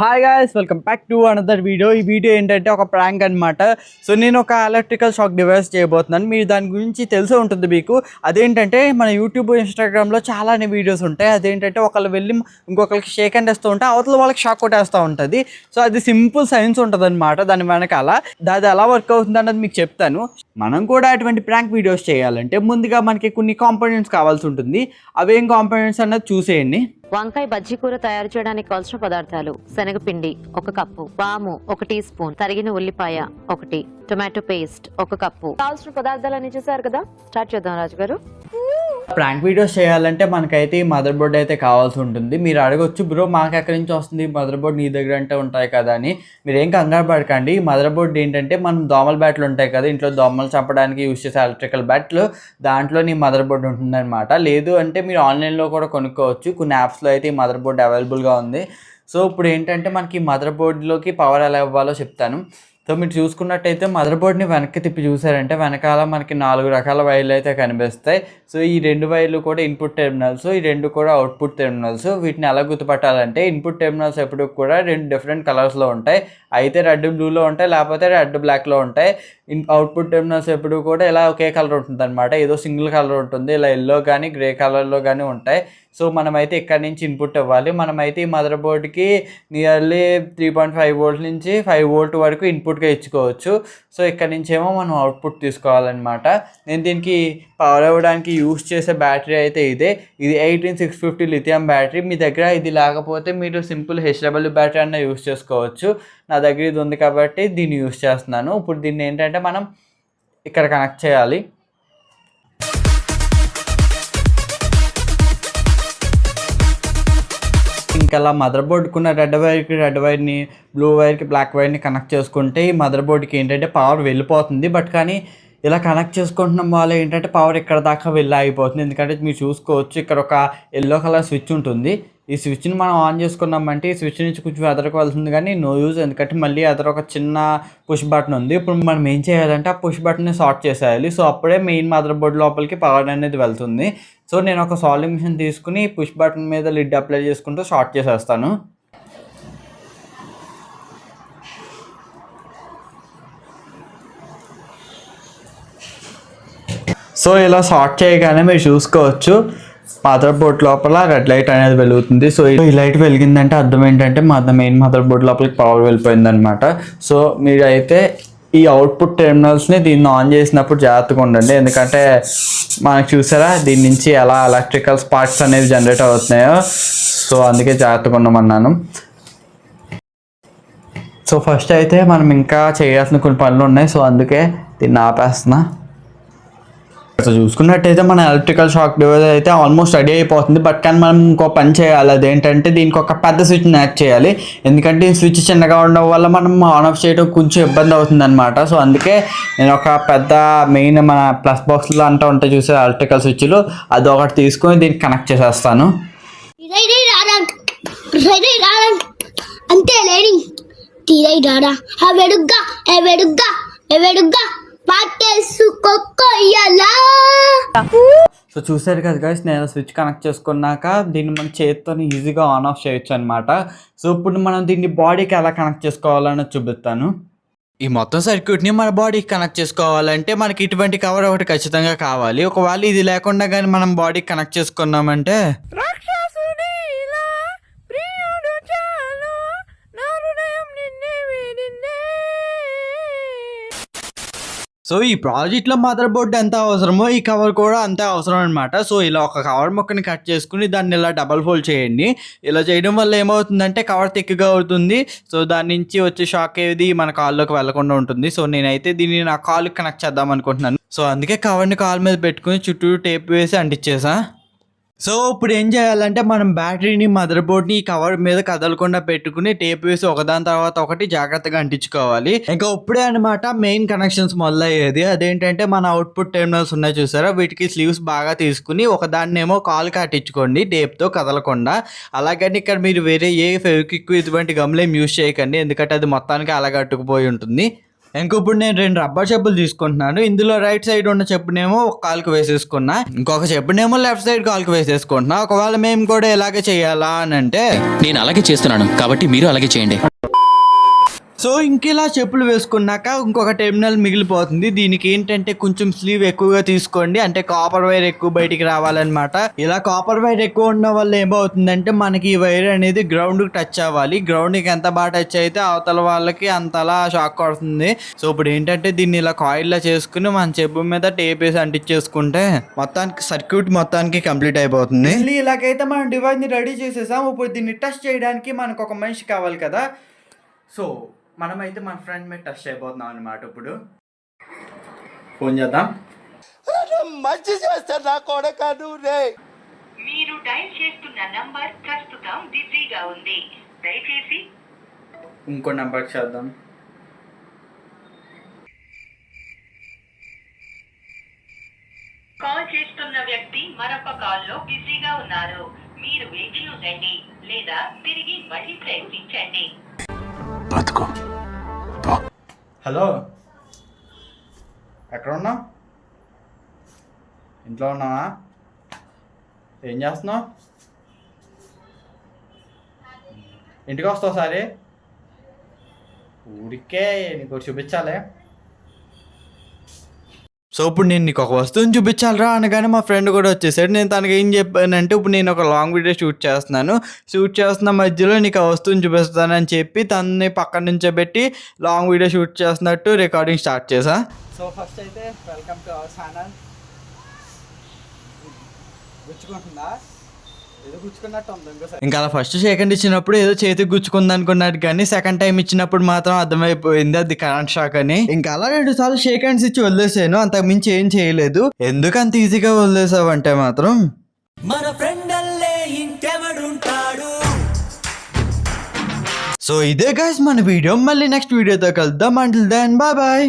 Hi guys, welcome back to another video. ఈ video ఏంటంటే ఒక ప్రాంక్ అనమాట. సో నేను ఒక ఎలక్ట్రికల్ షాక్ డివైస్ చేయబోతున్నాను. మీరు దాని గురించి తెలిసే ఉంటుంది మీకు. అదేంటంటే మన యూట్యూబ్, ఇన్స్టాగ్రామ్లో చాలా వీడియోస్ ఉంటాయి. అదేంటంటే ఒకళ్ళు వెళ్ళి ఇంకొకరికి షేక్ హ్యాండ్ వేస్తూ ఉంటే అవతల వాళ్ళకి షాక్ కొట్టేస్తూ ఉంటుంది. సో అది సింపుల్ సైన్స్ ఉంటుంది అనమాట. దాని వెనకాల అది ఎలా వర్క్ అవుతుంది అన్నది మీకు చెప్తాను. మనం కూడా అటువంటి ప్రాంక్ వీడియోస్ చేయాలంటే ముందుగా మనకి కొన్ని కాంపోనెంట్స్ కావాల్సి ఉంటుంది. అవేం కాంపోనెంట్స్ అన్నది చూసేయండి. వంకాయ బజ్జీ కూర తయారు చేయడానికి కావాల్సిన పదార్థాలు: శనగపిండి 1 కప్పు, వాము 1 టీ స్పూన్, తరిగిన ఉల్లిపాయ 1, టొమాటో పేస్ట్ 1 కప్పు. కావాల్సిన పదార్థాలన్నీ చూసారు కదా, స్టార్ట్ చేద్దాం రాజు గారు. ప్రాంక్ వీడియోస్ చేయాలంటే మనకైతే ఈ మదర్ బోర్డ్ అయితే కావాల్సి ఉంటుంది. మీరు అడగొచ్చు, బ్రో మాకు ఎక్కడి నుంచి వస్తుంది మదర్ బోర్డ్, నీ దగ్గర అంటే ఉంటాయి కదా అని. మీరు ఏం కంగారు పడకండి. ఈ మదర్ బోర్డ్ ఏంటంటే మనం దోమల బ్యాట్లు ఉంటాయి కదా, ఇంట్లో దోమలు చంపడానికి యూజ్ చేసే ఎలక్ట్రికల్ బ్యాట్లు, దాంట్లో నీ మదర్ బోర్డ్ ఉంటుందన్నమాట. లేదు అంటే మీరు ఆన్లైన్లో కూడా కొనుక్కోవచ్చు. కొన్ని యాప్స్లో అయితే ఈ మదర్ బోర్డ్ అవైలబుల్గా ఉంది. సో ఇప్పుడు ఏంటంటే మనకి మదర్ బోర్డ్లోకి పవర్ ఎలా ఇవ్వాలో చెప్తాను. సో మీరు చూసుకున్నట్టయితే మదర్ బోర్డ్ని వెనక్కి తిప్పి చూసారంటే వెనకాల మనకి 4 రకాల వైర్లు అయితే కనిపిస్తాయి. సో ఈ 2 వైర్లు కూడా ఇన్పుట్ టెర్మినల్స్, ఈ 2 కూడా అవుట్పుట్ టెర్మినల్స్. వీటిని ఎలా గుర్తుపట్టాలంటే ఇన్పుట్ టెర్మినల్స్ ఎప్పుడు కూడా 2 డిఫరెంట్ కలర్స్లో ఉంటాయి. అయితే రెడ్ బ్లూలో ఉంటాయి, లేకపోతే రెడ్ బ్లాక్లో ఉంటాయి. అవుట్పుట్ టెర్మినల్స్ ఎప్పుడు కూడా ఇలా ఒకే కలర్ ఉంటుంది అనమాట. ఏదో సింగిల్ కలర్ ఉంటుంది, ఇలా ఎల్లో కానీ గ్రే కలర్లో కానీ ఉంటాయి. సో మనమైతే ఇక్కడ నుంచి ఇన్పుట్ ఇవ్వాలి. మనమైతే ఈ మదర్ బోర్డ్కి నియర్లీ 3.5 వోల్ట్ నుంచి 5 వోల్ట్ వరకు ఇన్పుట్గా ఇచ్చుకోవచ్చు. సో ఇక్కడ నుంచి ఏమో మనం అవుట్పుట్ తీసుకోవాలన్నమాట. నేను దీనికి పవర్ ఇవ్వడానికి యూస్ చేసే బ్యాటరీ అయితే ఇది 18650 లిథియం బ్యాటరీ. మీ దగ్గర ఇది లేకపోతే మీరు సింపుల్ హెచ్డబ్ల్యూ బ్యాటరీ అన్న యూస్ చేసుకోవచ్చు. నా దగ్గర ఇది ఉంది కాబట్టి దీన్ని యూస్ చేస్తున్నాను. ఇప్పుడు దీన్ని ఏంటంటే మనం ఇక్కడ కనెక్ట్ చేయాలి. ఇంకా అలా మదర్ బోర్డ్కున్న రెడ్ వైర్ని, బ్లూ వైర్కి బ్లాక్ వైర్ని కనెక్ట్ చేసుకుంటే ఈ మదర్ బోర్డ్కి ఏంటంటే పవర్ వెళ్ళిపోతుంది. బట్ కానీ ఇలా కనెక్ట్ చేసుకుంటున్న వల్ల ఏంటంటే పవర్ ఇక్కడ దాకా వెళ్ళి ఆగిపోతుంది. ఎందుకంటే మీరు చూసుకోవచ్చు, ఇక్కడ ఒక ఎల్లో కలర్ స్విచ్ ఉంటుంది. ఈ స్విచ్ని మనం ఆన్ చేసుకున్నామంటే ఈ స్విచ్ నుంచి కొంచెం ఎదరకు వెళ్తుంది, కానీ నో యూజ్. ఎందుకంటే మళ్ళీ ఎదర ఒక చిన్న పుష్ బటన్ ఉంది. ఇప్పుడు మనం ఏం చేయాలంటే ఆ పుష్ బటన్ని షార్ట్ చేసేయాలి. సో అప్పుడే మెయిన్ మదర్ బోర్డ్ లోపలికి పవర్ అనేది వెళ్తుంది. సో నేను ఒక సాల్వింగ్ మిషన్ తీసుకుని పుష్ బటన్ మీద లిడ్ అప్లై చేసుకుంటూ షార్ట్ చేసేస్తాను. సో ఇలా షార్ట్ చేయగానే మీరు చూసుకోవచ్చు మదర్ బోర్డ్ లోపల రెడ్ లైట్ అనేది వెలుగుతుంది. సో ఈ లైట్ వెలిగిందంటే అర్థం ఏంటంటే మెయిన్ మదర్ బోర్డ్ లోపలికి పవర్ వెళ్ళిపోయిందనమాట. సో మీరైతే ఈ అవుట్పుట్ టెర్మినల్స్ని దీన్ని ఆన్ చేసినప్పుడు జాగ్రత్తగా ఉండండి. ఎందుకంటే మనకు చూసారా దీని నుంచి ఎలా ఎలక్ట్రికల్ స్పార్క్స్ అనేవి జనరేట్ అవుతున్నాయో. సో అందుకే జాగ్రత్తగా ఉండమన్నాను. సో ఫస్ట్ అయితే మనం ఇంకా చేయాల్సిన కొన్ని పనులు ఉన్నాయి. సో అందుకే దీన్ని ఆపేస్తున్నా. సో చూసుకున్నట్టయితే మన ఎలక్ట్రికల్ షాక్ డివైస్ అయితే ఆల్మోస్ట్ రెడీ అయిపోతుంది. బట్ కానీ మనం ఇంకో పని చేయాలి. అదేంటంటే దీనికి ఒక పెద్ద స్విచ్ని యాడ్ చేయాలి. ఎందుకంటే ఈ స్విచ్ చిన్నగా ఉండడం వల్ల మనం ఆన్ ఆఫ్ చేయడం కొంచెం ఇబ్బంది అవుతుంది అనమాట. సో అందుకే నేను ఒక పెద్ద మెయిన్ మన ప్లస్ బాక్స్లో అంటూ ఉంటాయి చూసే ఎలక్ట్రికల్ స్విచ్లు, అది ఒకటి తీసుకొని దీనికి కనెక్ట్ చేసేస్తాను. సో చూసారు కదా గైస్, నేను స్విచ్ కనెక్ట్ చేసుకున్నాక దీన్ని మన చేతితో ఈజీగా ఆన్ ఆఫ్ చేయొచ్చు అనమాట. సో ఇప్పుడు మనం దీన్ని బాడీకి ఎలా కనెక్ట్ చేసుకోవాలని చూపిస్తాను. ఈ మొత్తం సర్క్యూట్ని మన బాడీకి కనెక్ట్ చేసుకోవాలంటే మనకి ఇటువంటి కవర్ ఒకటి ఖచ్చితంగా కావాలి. ఒకవేళ ఇది లేకుండా కానీ మనం బాడీకి కనెక్ట్ చేసుకున్నామంటే సో ఈ ప్రాజెక్ట్లో మదర్ బోర్డ్ ఎంత అవసరమో ఈ కవర్ కూడా అంతే అవసరం అనమాట. సో ఇలా ఒక కవర్ మొక్కని కట్ చేసుకుని దాన్ని ఇలా డబల్ ఫోల్డ్ చేయండి. ఇలా చేయడం వల్ల ఏమవుతుందంటే కవర్ థిక్గా అవుతుంది. సో దాని నుంచి వచ్చే షాక్ ఏది మన కాల్లోకి వెళ్లకుండా ఉంటుంది. సో నేనైతే దీన్ని నా కాలుకి కనెక్ట్ చేద్దాం అనుకుంటున్నాను. సో అందుకే కవర్ని కాలు మీద పెట్టుకుని చుట్టూ టేప్ వేసి అంటించేసా. సో ఇప్పుడు ఏం చేయాలంటే మనం బ్యాటరీని, మదర్ బోర్డ్ని ఈ కవర్ మీద కదలకుండా పెట్టుకుని టేప్ వేసి ఒకదాని తర్వాత ఒకటి జాగ్రత్తగా అంటించుకోవాలి. ఇంకా ఇప్పుడే అనమాట మెయిన్ కనెక్షన్స్ మొదలయ్యేది. అదేంటంటే మన అవుట్పుట్ టెర్మినల్స్ ఉన్నాయి చూసారా, వీటికి స్లీవ్స్ బాగా తీసుకుని ఒకదాన్నేమో కాలు కట్టించుకోండి టేప్తో కదలకుండా. అలాగని ఇక్కడ మీరు వేరే ఏ ఫెవిక్విక్ ఇటువంటి గమ్లేం యూజ్ చేయకండి, ఎందుకంటే అది మొత్తానికి అలా కట్టుకుపోయి ఉంటుంది. ఇంక ఇప్పుడు నేను 2 రబ్బర్ చెప్పులు తీసుకుంటున్నాను. ఇందులో రైట్ సైడ్ ఉన్న చెప్పునేమో ఒక కాలుకి వేసేసుకున్నా, ఇంకొక చెప్పునేమో లెఫ్ట్ సైడ్ కాలుకి వేసేసుకుంటున్నా. ఒకవేళ మేము కూడా ఇలాగే చేయాలా అని అంటే నేను అలాగే చేస్తున్నాను, కాబట్టి మీరు అలాగే చేయండి. సో ఇంక ఇలా చెప్పులు వేసుకున్నాక ఇంకొక టెర్మినల్ మిగిలిపోతుంది. దీనికి ఏంటంటే కొంచెం స్లీవ్ ఎక్కువగా తీసుకోండి, అంటే కాపర్ వైర్ ఎక్కువ బయటికి రావాలన్నమాట. ఇలా కాపర్ వైర్ ఎక్కువ ఉండడం వల్ల ఏమవుతుందంటే మనకి ఈ వైర్ అనేది గ్రౌండ్కి టచ్ అవ్వాలి. గ్రౌండ్కి ఎంత బాగా టచ్ అయితే అవతల వాళ్ళకి అంతలా షాక్ కొడుతుంది. సో ఇప్పుడు ఏంటంటే దీన్ని ఇలా కాయిల్లా చేసుకుని మన చెప్పు మీద టేప్ వేసి అంటించేసుకుంటే మొత్తానికి సర్క్యూట్ మొత్తానికి కంప్లీట్ అయిపోతుంది. ఇలాగైతే మనం డివైస్ని రెడీ చేసేసాం. ఇప్పుడు దీన్ని టెస్ట్ చేయడానికి మనకు ఒక మనిషి కావాలి కదా. సో మనమైతే మన ఫ్రెండ్ మీద టచ్ అయిపోతున్నాం అనమాట. ఇప్పుడు ఫోన్ చేద్దాం. మంచి చేస్తే నా కొడకను రే. మీరు డైల్ చేస్తున్న నంబర్ ప్రస్తుతం బిజీగా ఉంది, దయచేసి ఇంకో నెంబర్ చేద్దాం. కాల్ చేస్తున్న వ్యక్తి మరొక కాల్లో బిజీగా ఉన్నారు. మీరు వేచి ఉండండి లేదా తిరిగి మళ్ళీ ప్రయత్నించండి. బతుకు. హలో, ఎక్కడ ఉన్నావు? ఇంట్లో ఉన్నావా? ఏం చేస్తున్నావు? ఇంటికి వస్తావు సరే? ఊరికే నీకు చూపించాలి. సో ఇప్పుడు నేను నీకు ఒక వస్తువుని చూపించాలిరా అనగానే మా ఫ్రెండ్ కూడా వచ్చేసాడు. నేను తనకి ఏం చెప్పానంటే ఇప్పుడు నేను ఒక లాంగ్ వీడియో షూట్ చేస్తున్న మధ్యలో నీకు ఆ వస్తువుని చూపిస్తానని చెప్పి తనని పక్కన నుంచో పెట్టి లాంగ్ వీడియో షూట్ చేస్తున్నట్టు రికార్డింగ్ స్టార్ట్ చేసా. సో ఫస్ట్ అయితే వెల్కమ్ టు అవర్ ఛానల్. గుచ్చుకుంటుందా? ఏదో గుచ్చుకున్నట్టు ఉంది. ఇంకా అలా ఫస్ట్ సెకండ్ ఇచ్చినప్పుడు ఏదో చేతికి గుచ్చుకుంది అనుకున్నాడు, కానీ సెకండ్ టైం ఇచ్చినప్పుడు మాత్రం అర్థమైపోయింది అది కరెంట్ షాక్ అని. ఇంకా అలా 2 సార్లు షేక్ హ్యాండ్స్ ఇచ్చి వదిలేసాను, అంతకు మించి ఏం చేయలేదు. ఎందుకు అంత ఈజీగా వదిలేసావు అంటే మాత్రం మన ఫ్రెండ్ అల్లే ఇంకెవడుంటాడు. సో ఇదే గైస్ మన వీడియో. మళ్ళీ నెక్స్ట్ వీడియోతో కలుద్దాం. Until then bye bye.